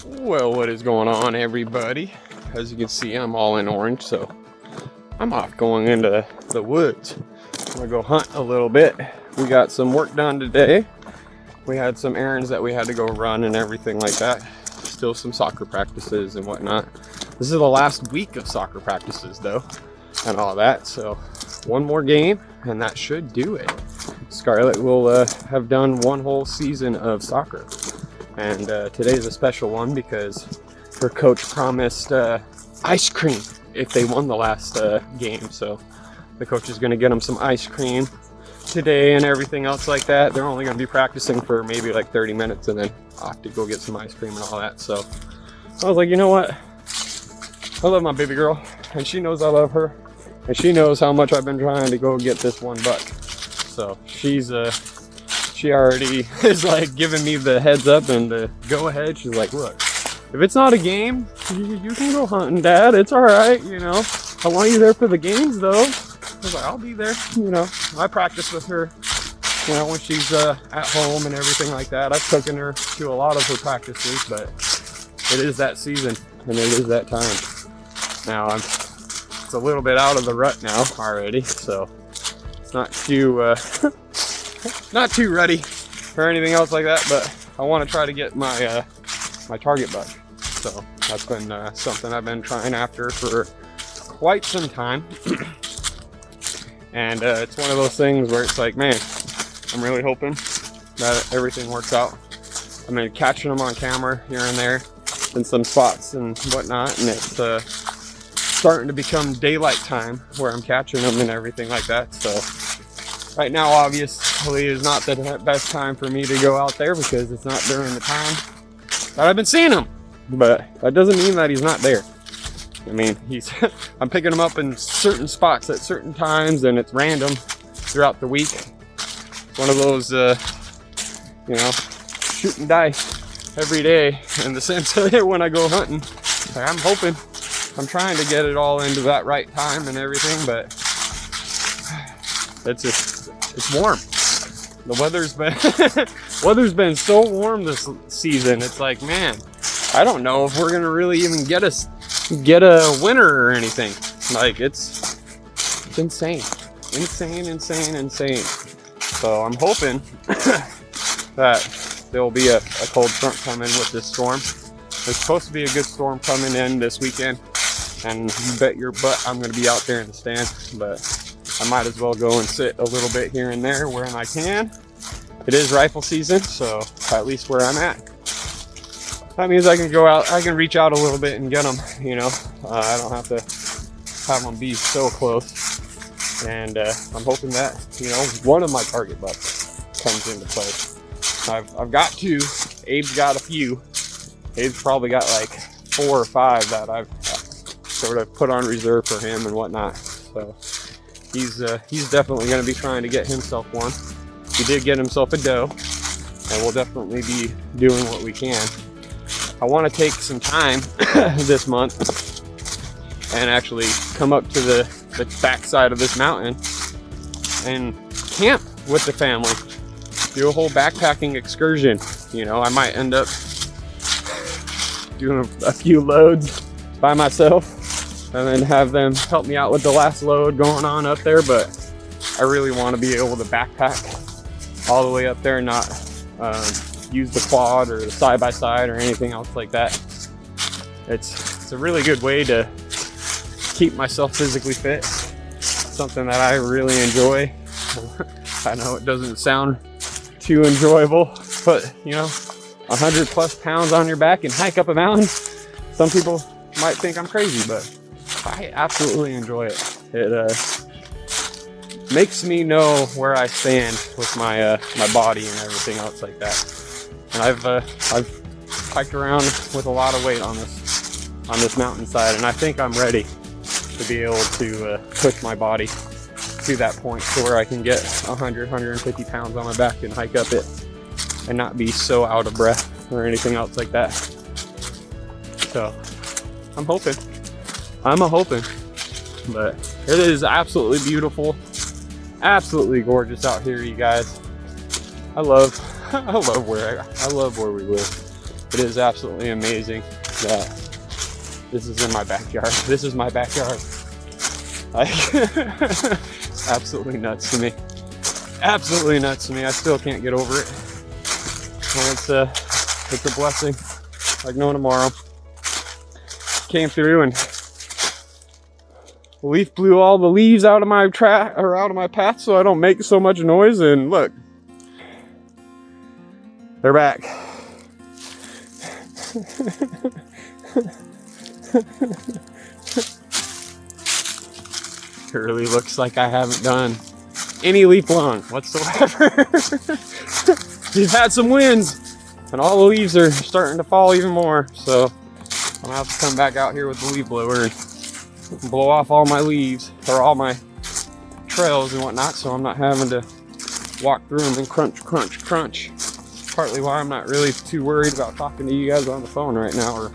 Well, what is going on, everybody? As you can see, I'm all in orange, so I'm off going into the woods. I'm gonna go hunt a little bit. We got some work done today. We had some errands that we had to go run and everything like that. Still some soccer practices and whatnot. This is the last week of soccer practices though, and all that. So one more game and that should do it. Scarlett will have done one whole season of soccer. And today's a special one because her coach promised ice cream if they won the last game. So the coach is going to get them some ice cream today and everything else like that. They're only going to be practicing for maybe like 30 minutes and then off to go get some ice cream and all that. So I was like, you know what? I love my baby girl and she knows I love her and she knows how much I've been trying to go get this $1. So she already is like giving me the heads up and the go ahead. She's like, look, if it's not a game, you can go hunting, Dad. It's all right, you know. I want you there for the games, though. I was like, I'll be there, you know. I practice with her, you know, when she's at home and everything like that. I've taken her to a lot of her practices, but it is that season and it is that time. Now it's a little bit out of the rut now already, so it's not too not too ready for anything else like that, but I want to try to get my my target buck. So that's been something I've been trying after for quite some time. And it's one of those things where it's like, man, I'm really hoping that everything works out. I've been catching them on camera here and there in some spots and whatnot, and it's starting to become daylight time where I'm catching them and everything like that. So right now, obviously, is not the best time for me to go out there because it's not during the time that I've been seeing him. But that doesn't mean that he's not there. I mean, I'm picking him up in certain spots at certain times, and it's random throughout the week. It's one of those, you know, shoot and die every day in the sense that when I go hunting, I'm hoping, I'm trying to get it all into that right time and everything, but it's warm. The weather's been so warm this season. It's like, man, I don't know if we're gonna really even get a winter or anything. Like it's insane. So I'm hoping that there will be a cold front coming with this storm. There's supposed to be a good storm coming in this weekend, and you bet your butt I'm gonna be out there in the stand, but I might as well go and sit a little bit here and there when I can. It is rifle season, so at least where I'm at, that means I can go out, I can reach out a little bit and get them, you know. I don't have to have them be so close. And I'm hoping that, you know, one of my target bucks comes into play. I've got two. Abe's got a few. Abe's probably got like 4 or 5 that I've sort of put on reserve for him and whatnot. So he's definitely going to be trying to get himself one. He did get himself a doe, and we'll definitely be doing what we can. I want to take some time this month and actually come up to the backside of this mountain and camp with the family. Do a whole backpacking excursion. You know, I might end up doing a few loads by myself and then have them help me out with the last load going on up there, but I really want to be able to backpack all the way up there and not use the quad or the side-by-side or anything else like that. It's a really good way to keep myself physically fit. Something that I really enjoy. I know it doesn't sound too enjoyable, but you know, 100+ pounds on your back and hike up a mountain, some people might think I'm crazy, but I absolutely enjoy it. It makes me know where I stand with my my body and everything else like that. And I've hiked around with a lot of weight on this mountainside, and I think I'm ready to be able to push my body to that point to where I can get 150 pounds on my back and hike up it and not be so out of breath or anything else like that. So I'm hoping, but it is absolutely beautiful, absolutely gorgeous out here, you guys. I love where we live. it is absolutely amazing that this is in my backyard. This is my backyard. Like, it's absolutely nuts to me. Absolutely nuts to me. I still can't get over it. And it's a blessing like no tomorrow. Came through and the leaf blew all the leaves out of my out of my path so I don't make so much noise, and look, they're back. It really looks like I haven't done any leaf blowing whatsoever. We've had some winds and all the leaves are starting to fall even more, so I'm gonna have to come back out here with the leaf blower and blow off all my leaves or all my trails and whatnot, so I'm not having to walk through them and crunch. Partly why I'm not really too worried about talking to you guys on the phone right now or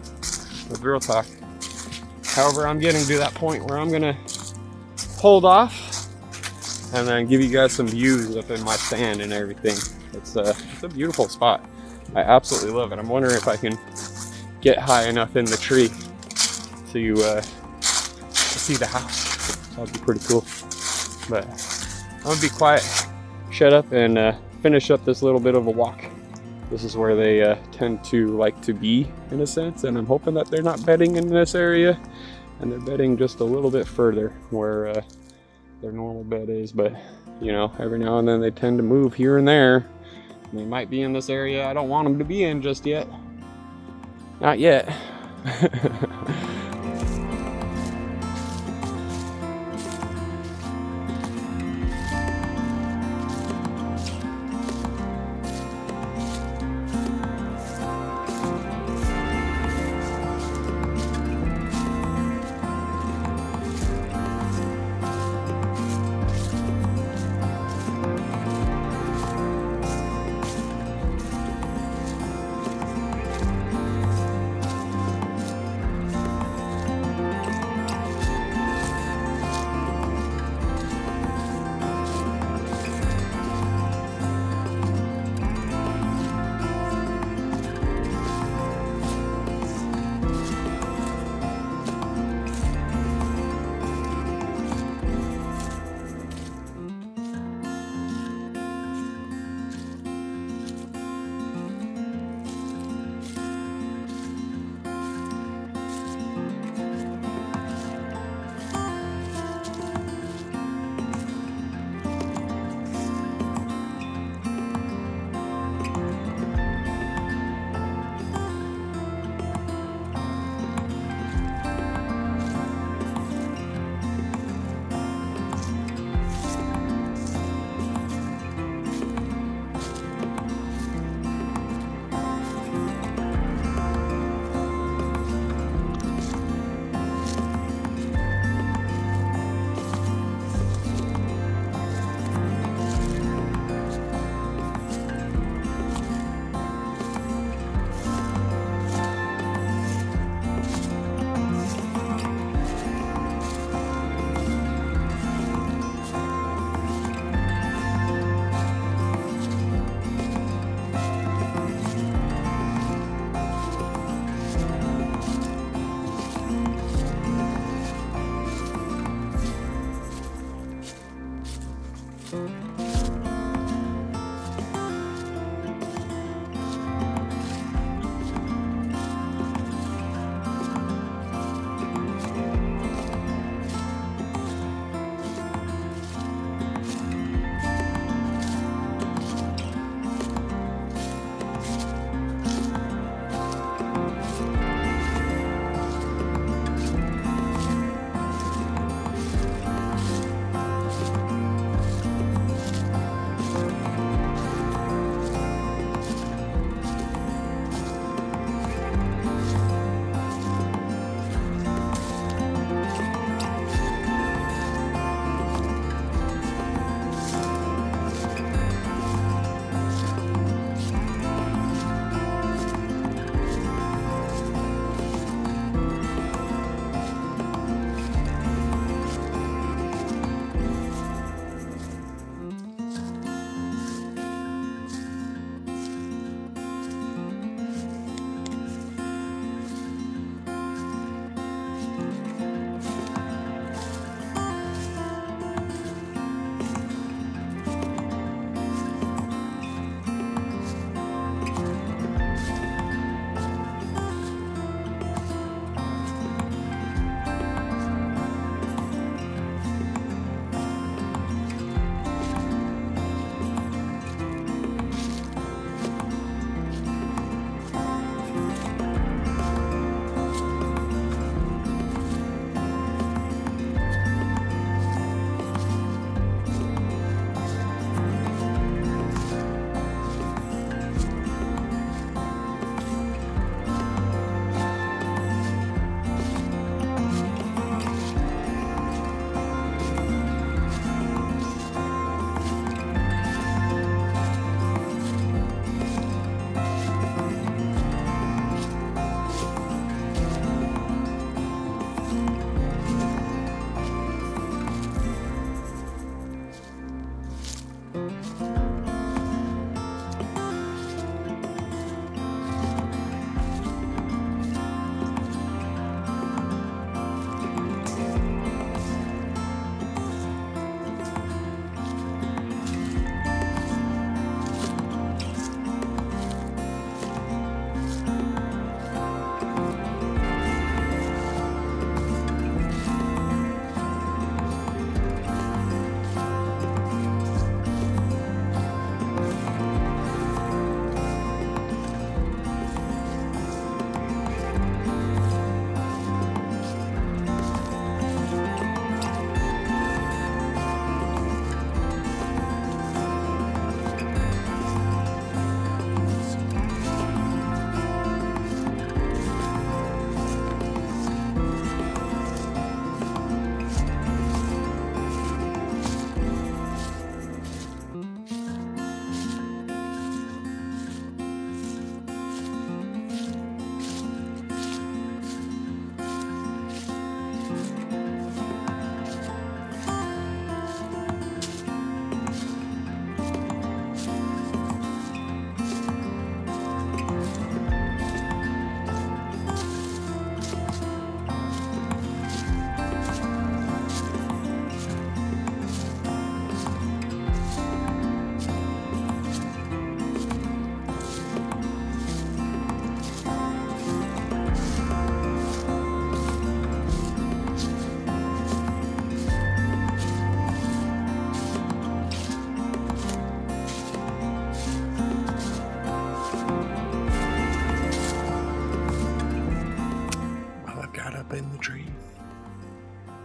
with Real Talk. However, I'm getting to that point where I'm gonna hold off and then give you guys some views up in my stand and everything. It's a beautiful spot. I absolutely love it. I'm wondering if I can get high enough in the tree to see the house. That'd be pretty cool. But I'm gonna be quiet, shut up, and finish up this little bit of a walk. This is where they tend to like to be, in a sense, and I'm hoping that they're not bedding in this area and they're bedding just a little bit further where their normal bed is. But you know, every now and then they tend to move here and there. They might be in this area I don't want them to be in just yet. Not yet.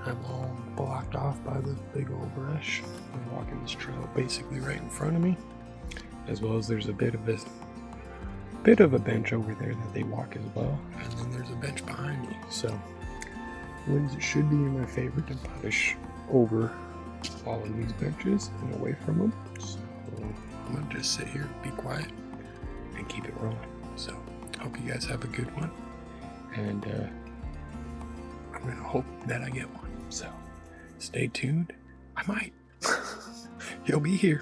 I'm all blocked off by this big old brush. I'm walking this trail basically right in front of me, as well as there's a bit of a bench over there that they walk as well, and then there's a bench behind me. So winds should be in my favor to push over all of these benches and away from them. So I'm gonna just sit here, be quiet, and keep it rolling. So hope you guys have a good one, and I'm gonna hope that I get one. So stay tuned. I might. You'll be here.